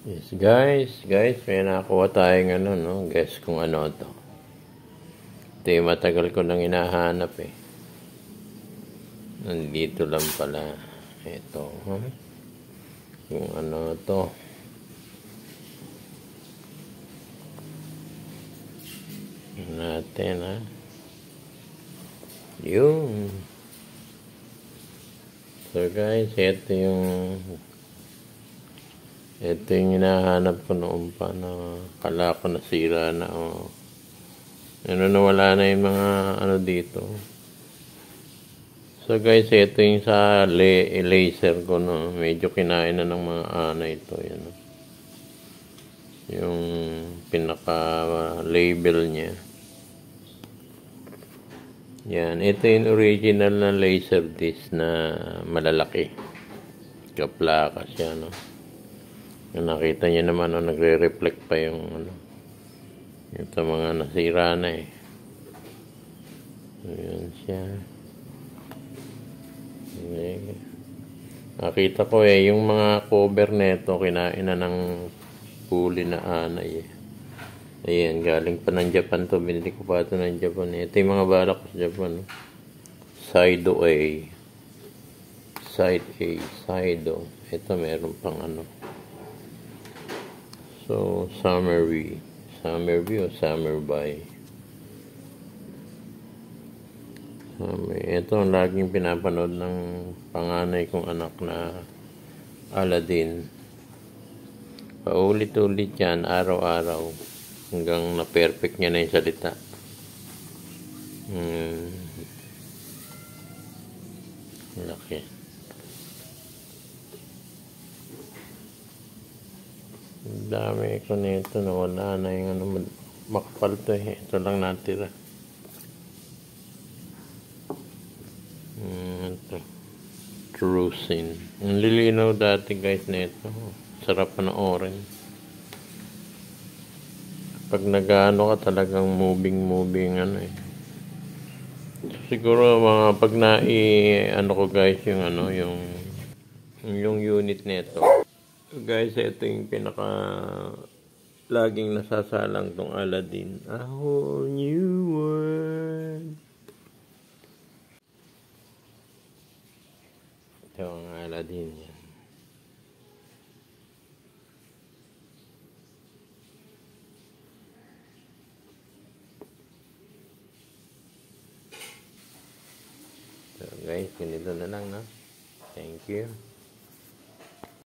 Yes, guys, may nakakuha tayong ano, no? Guess kung ano to. Ito yung matagal ko nang hinahanap eh. Nandito lang pala. Ito, huh? Yung ano to. Natin, ha? Yung. So guys, ito yung hinahanap ko noon pa na kala ko nasira na oh. Ano, nawala na yung mga ano dito. So guys, ito yung sa laser ko, no. Medyo kinain na ng mga ana ito, yan. No? Yung pinaka label niya. Yan, ito yung original na laser disc na malalaki. Kaplaka siya, no. Yung nakita niyo naman, no, nagre-reflect pa yung ano. Ito mga nasira na eh. Ayan siya. Nakita ko eh, yung mga cover neto kinain na ng puli na anay eh. Ayan, galing pa ng Japan to. Binili ko pa ito ng Japan eh. Ito yung mga balak ko sa Japan. Side A. Side A. Side O. Ito meron pang ano. So, Summerby o Summerby. Ito ang laging pinapanood ng panganay kong anak na Aladdin. Paulit-ulit yan, araw-araw. Hanggang na-perfect niya na yung salita. Laki. Dami ko nito na wala na yung ano, makapal to eh. Ito lang natira. Ito. Trusin. Ang lilinaw dati guys nito. Sarap pa na orange. Pag nag-ano ka talagang moving ano eh. Siguro mga pag ano ko guys yung ano yung unit nito. So guys, ito yung pinaka laging nasasalang tong Aladdin. A whole new world. Ito ang Aladdin yan. So guys, ganito na lang, no? Thank you.